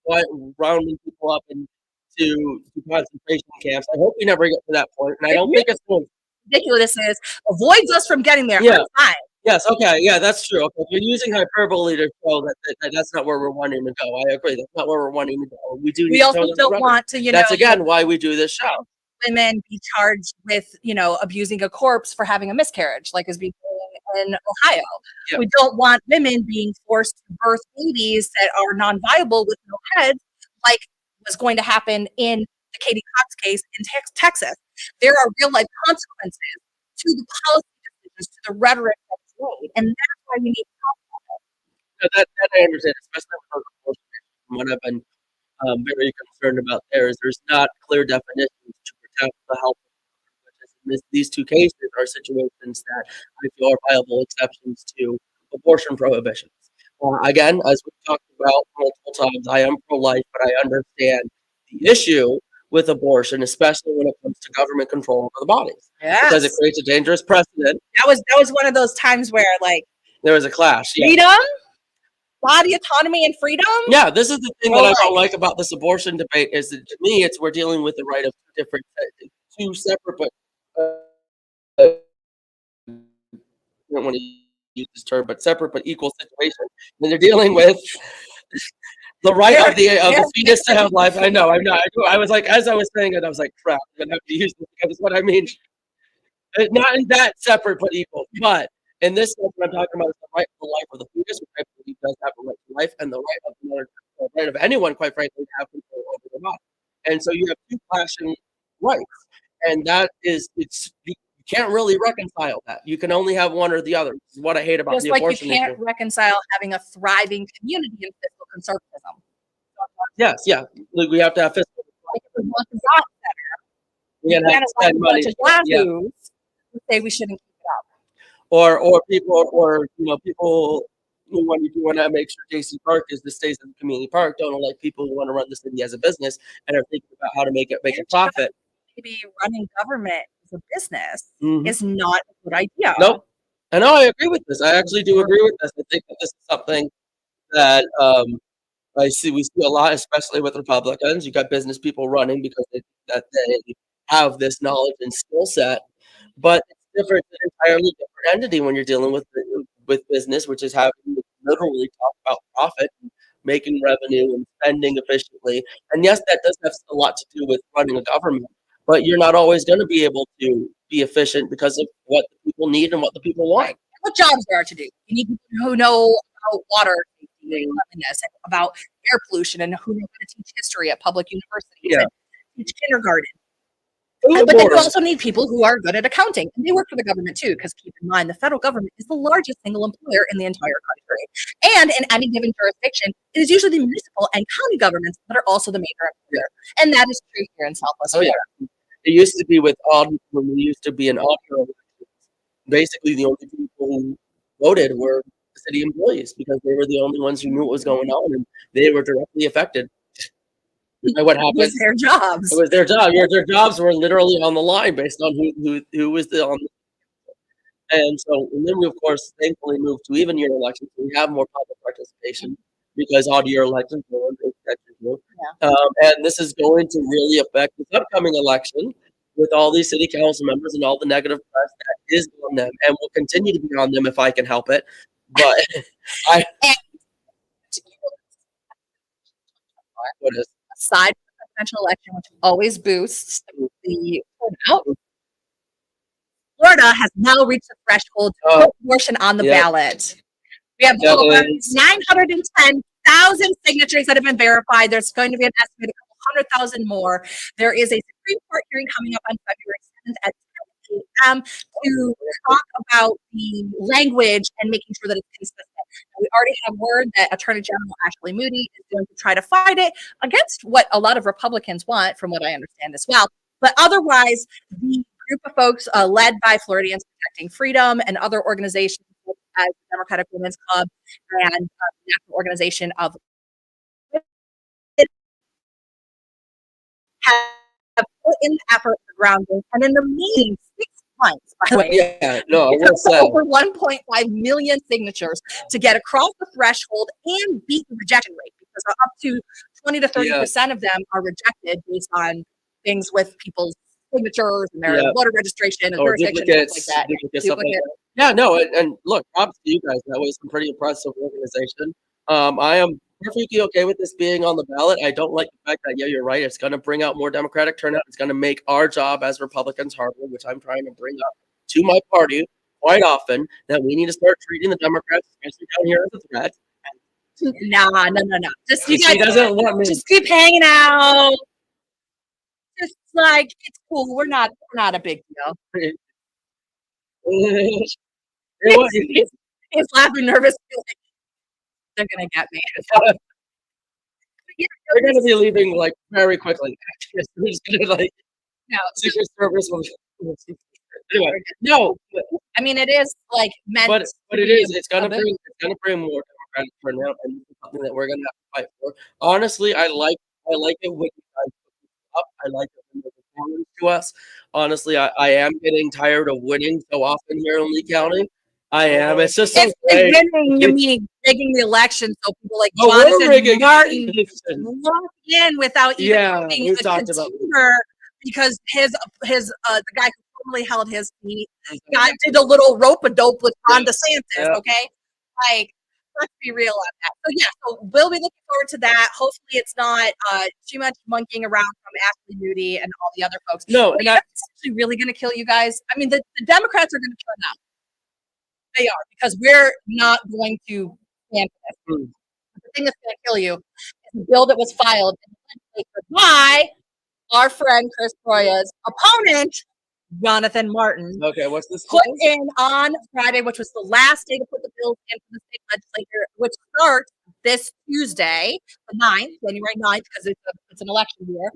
like rounding people up into concentration camps. I hope we never get to that point, and I don't think it's going ridiculousness avoids us from getting there. Yeah. Yes. Okay. Yeah, that's true. Okay. You're using hyperbole to show that that's not where we're wanting to go. I agree. That's not where we're wanting to go. We also don't want to, That's again why we do this show. Women be charged with, abusing a corpse for having a miscarriage, like is being in Ohio. Yep. We don't want women being forced to birth babies that are non-viable with no heads, like was going to happen in the Katie Cox case in Texas. There are real life consequences to the policy decisions, to the rhetoric that's made, and that's why we need to talk about it. That I understand, especially with abortion. What I've been very concerned about there is there's not clear definitions to protect the health of these two cases are situations that I feel are viable exceptions to abortion prohibitions. Again, as we've talked about multiple times, I am pro-life, but I understand the issue with abortion, especially when it comes to government control over the bodies. Yes. Because it creates a dangerous precedent. That was one of those times where there was a clash. Freedom? Body autonomy and freedom? Yeah, this is the thing that I don't like about this abortion debate is that to me we're dealing with the right of two separate but I don't want to use this term, but separate but equal situations. And they're dealing with the right of the fetus to have life. I know, I'm not. I was like, as I was saying it, I was like, crap, I'm gonna have to use this because it's what I mean. Not in that separate but equal, but in this sense, what I'm talking about is the right to the life of the fetus, which I believe does have a right to life, and the right of anyone, quite frankly, to have control over their body. And so you have two clashing rights, and that is you can't really reconcile that. You can only have one or the other. This is what I hate about the abortion issue. Just like you can't reconcile having a thriving community and fiscal conservatism. Yes, yeah. We have to have fiscal. Like if we want the dot center, You and have can't to elect spend a money. bunch of Yeah. yahoos who say we shouldn't keep it up. Or people, or people who want to make sure JC Park stays as a community park, don't elect people who want to run the city as a business and are thinking about how to make a profit. Maybe running government as a business Mhm. is not a good idea. Nope. And no, I agree with this. I actually do agree with this. I think that this is something that we see a lot, especially with Republicans. You got business people running because that they have this knowledge and skill set, but it's different, an entirely different entity when you're dealing with business, which is having to literally talk about profit, and making revenue, and spending efficiently. And yes, that does have a lot to do with running a government, but you're not always going to be able to be efficient because of what the people need and what the people want. Right. What jobs there are to do. You need people who know about water safety and cleanliness and about air pollution and who know how to teach history at public universities Yeah. and teach kindergarten. Food But then you wars. also need people who are good at accounting, and they work for the government too, because keep in mind, the federal government is the largest single employer in the entire country. And in any given jurisdiction, it is usually the municipal and county governments that are also the major employer. And that is true here in Southwest Oh, Florida. yeah. It used to be when we used to be an auditor elections, basically the only people who voted were the city employees because they were the only ones who knew what was going on and they were directly affected by what It happened. was their jobs. It was their job. Their jobs were literally on the line based on who was on. And so, and then we of course thankfully moved to even year elections. So we have more public participation because odd year elections are one thing that you do. And this is going to really affect this upcoming election with all these city council members and all the negative press that is on them, and will continue to be on them if I can help it. But I what is Aside from the presidential election, which always boosts the turnout, Florida has now reached the threshold to put abortion on the ballot. We have over 910,000 signatures that have been verified. There's going to be an estimated 100,000 more. There is a Supreme Court hearing coming up on February 7th at 10 a.m. to talk about the language and making sure that it's consistent. Now, we already have word that Attorney General Ashley Moody is going to try to fight it against what a lot of Republicans want, from what I understand as well. But otherwise, the group of folks led by Floridians Protecting Freedom and other organizations as the Democratic Women's Club and the National Organization of have put in the effort for grounding, and in the meeting 6 months, by the way, it took over 1.5 million signatures to get across the threshold and beat the rejection rate, because up to 20 to 30% of them are rejected based on things with people's signatures and their voter registration and jurisdiction and stuff like that. Yeah, no, and look, props to you guys. That was some pretty impressive organization. I am perfectly okay with this being on the ballot. I don't like the fact that, you're right, it's going to bring out more Democratic turnout. It's going to make our job as Republicans harder, which I'm trying to bring up to my party quite often, that we need to start treating the Democrats, especially down here, as a threat. No. Just you She guys doesn't want me. just keep hanging out. Just like, it's cool. We're not a big deal. He's laughing nervous. They're gonna get me. They're gonna be leaving like very quickly. We're just gonna like Secret Service. Anyway, no. I mean, it is like meant. But it is. It's gonna bring more Democratic turnout, and it's something that we're gonna have to fight for. Honestly, I like it when you guys put up. I like it when there's a challenge to us. Honestly, I am getting tired of winning so often here in Lee County. I am. It's just so great. Winning, you mean rigging the election so people like Jonathan Martin walk in without even having a contender, because the guy who formerly held his seat did a little rope-a-dope with Ron DeSantis. Okay, like, let's be real on that. So we'll be looking forward to that. Hopefully, it's not too much monkeying around from Ashley Moody and all the other folks. No, and that's actually really going to kill you guys. I mean, the Democrats are going to turn out. They are, because we're not going to stand for this. The thing that's going to kill you is the bill that was filed in the legislature by our friend Chris Proya's opponent, Jonathan Martin. Okay, what's this? Put in on Friday, which was the last day to put the bills into the state legislature, which starts this Tuesday, the 9th, January 9th, because it's an election year.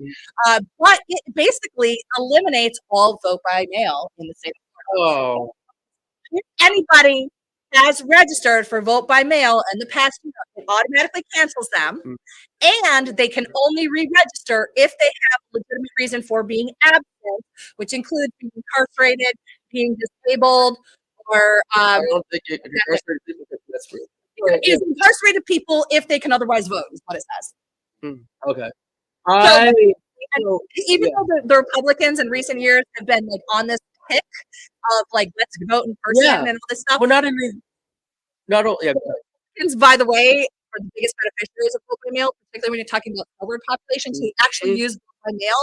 But it basically eliminates all vote by mail in the state of Florida. Oh, If anybody has registered for vote by mail in the past year, it automatically cancels them. And they can only re-register if they have a legitimate reason for being absent, which includes being incarcerated, being disabled, or I don't think incarcerated people can that's true. is incarcerated people if they can otherwise vote, is what it says. Okay. Even though the Republicans in recent years have been like on this kick of like let's vote in person and all this stuff. Well, not only Republicans, by the way, are the biggest beneficiaries of vote by mail, particularly when you're talking about colored populations who actually use vote by mail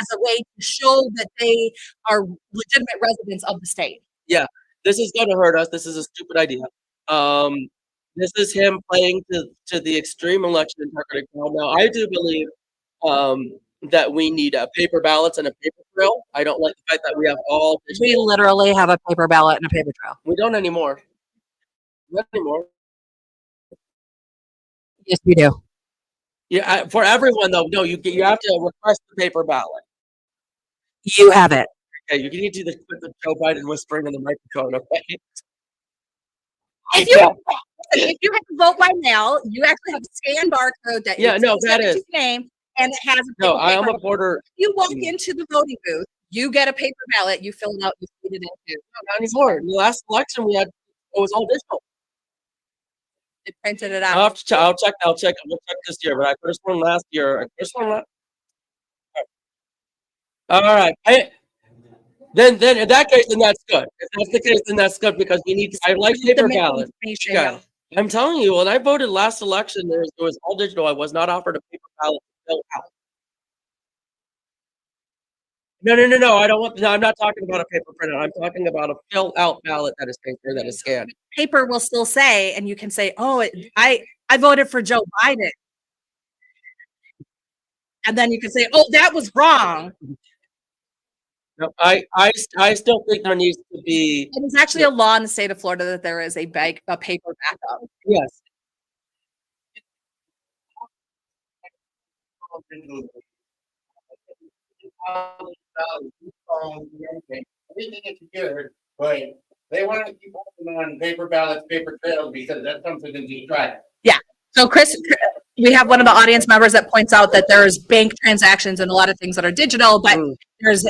as a way to show that they are legitimate residents of the state. Yeah, this is going to hurt us. This is a stupid idea. This is him playing to the extreme election integrity. Now, I do believe that we need paper ballots and a paper trail. I don't like the fact that we have all. We literally have a paper ballot and a paper trail. We don't anymore. Not anymore. Yes, we do. Yeah, for everyone though. No, you have to request the paper ballot. You have it. Okay, you need to do the Joe Biden whispering in the microphone. Okay. If you have to vote by mail, you actually have to scan barcode that that is name, and it has a no. I am a voter. If you walk into the voting booth, you get a paper ballot. You fill it out. You feed it into. No, not anymore. In the last election, it was all digital. It printed it out. I'll check this year, but I first one last year. All right. Then in that case, then that's good. If that's the case, then that's good because we need. I like paper ballot. Yeah. I'm telling you, when I voted last election, it was all digital. I was not offered a paper ballot to fill out. No. I don't want. No, I'm not talking about a paper printout. I'm talking about a fill out ballot that is paper that is scanned. Paper will still say, and you can say, "Oh, I voted for Joe Biden," and then you can say, "Oh, that was wrong." No, I still think there needs to be. It is actually a law in the state of Florida that there is a paper backup. Yes. Everything is good, but they want to keep working on paper ballots, paper trails because that's something that you try. Yeah. So Chris, we have one of the audience members that points out that there's bank transactions and a lot of things that are digital, but there's,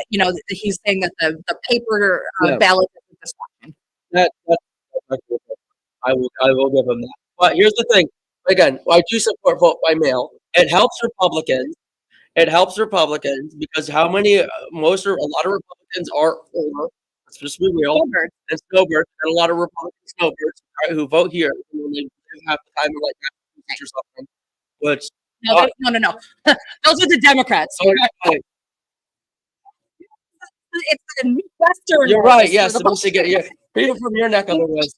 he's saying that the paper ballot is distraction. I will give him that. But here's the thing. Again, I do support vote by mail. It helps Republicans. Because a lot of Republicans are older. Let's just be real. And snowbirds, and a lot of Republican snowbirds who vote here when they have the time to like or something. Which no. Those are the Democrats. Okay. It's the Midwestern. You're right. Yes, people from your neck of the woods.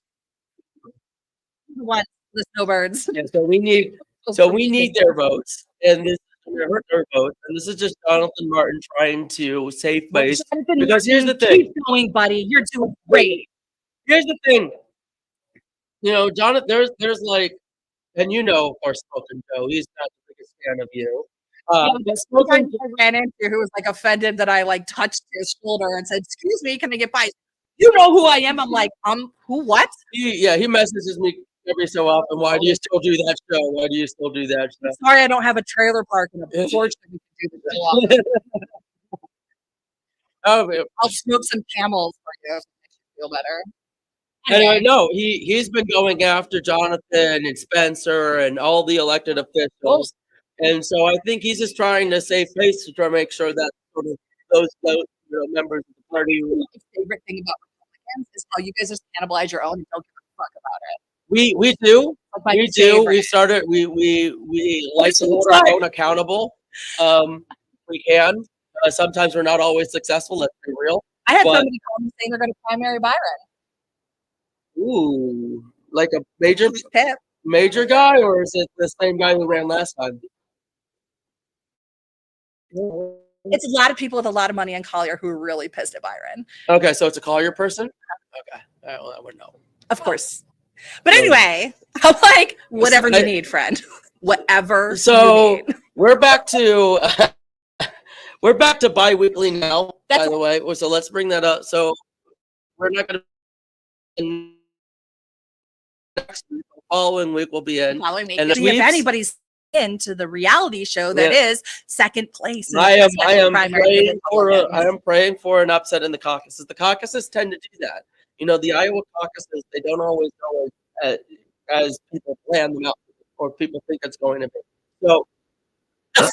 The snowbirds. Yeah, so we need their votes, and this is going to hurt their votes. And this is just Jonathan Martin trying to save face. Because here's the thing. Keep going, buddy. You're doing great. Here's the thing. Jonathan, there's like, and of course, Spoken Joe. He's not the biggest fan of you. I ran into who was like offended that I like touched his shoulder and said, "Excuse me, can I get by?" You know who I am? I'm like, who? What? He messages me every so often. Why do you still do that show? Why do you still do that show? Sorry, I don't have a trailer park and a porch that we can do the show. I'll smoke some camels for you if it makes you feel better. Anyway, no, he's been going after Jonathan and Spencer and all the elected officials, and so I think he's just trying to save face to try to make sure that sort of those members of the party. My favorite thing about Republicans is how you guys just cannibalize your own and don't give a fuck about it. We do. We do. We started. We like to hold our own accountable. We can. Sometimes we're not always successful. Let's be real. I had somebody call me saying they're going to primary Byron. Ooh, like a major guy, or is it the same guy who ran last time? It's a lot of people with a lot of money in Collier who are really pissed at Byron. Okay, so it's a Collier person. Okay, well, I would know. Of course. But anyway, I'm like, whatever I- you need, friend. Whatever So you need. we're back to we're back to bi-weekly now, That's by the way. So let's bring that up. So we're not gonna next week, the following week will be in. Following me. And the See if sweeps- anybody's into the reality show that is second place. in I the am special primary for the Republicans. I am praying for an upset in the caucuses. The caucuses tend to do that. You know, the Iowa caucuses, they don't always go as people plan them out or people think it's going to be. So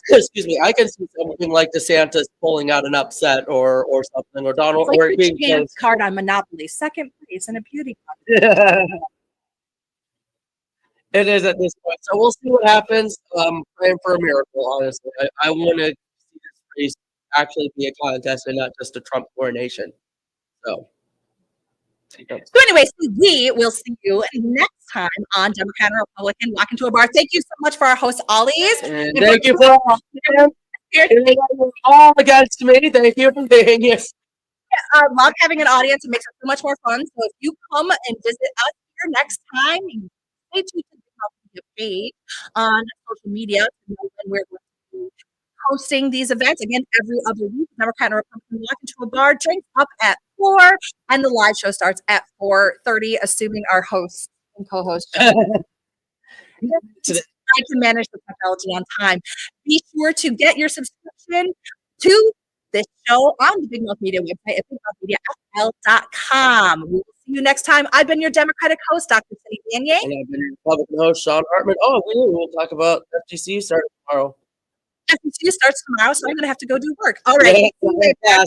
excuse me, I can see something like DeSantis pulling out an upset or something, or Donald It's or like being the chance card on Monopoly, second place in a beauty close. It is at this point. So we'll see what happens. Praying for a miracle, honestly. I want to see this race actually be a contest and not just a Trump coronation. So. So anyway, so we will see you next time on Democrat and Republican Walk Into a Bar. Thank you so much for our host, Ollie's. And thank you for all against me. Thank you for being here. I love having an audience. It makes it so much more fun. So if you come and visit us here next time, stay tuned to the page on social media to know when we're going to be hosting these events. Again, every other week, Democrat and Republican Walk Into a Bar, drinks up at 4, and the live show starts at 4:30, assuming our host and co-host I can manage the technology on time. Be sure to get your subscription to this show on the Big Mouth Media website at bigmouthmediafl.com. We will see you next time. I've been your Democratic host, Dr. Cindy Vanier. And I've been your Republican host, Sean Hartman. Oh, we'll talk about FGC starting tomorrow. FGC starts tomorrow, so I'm going to have to go do work. All right. Yeah,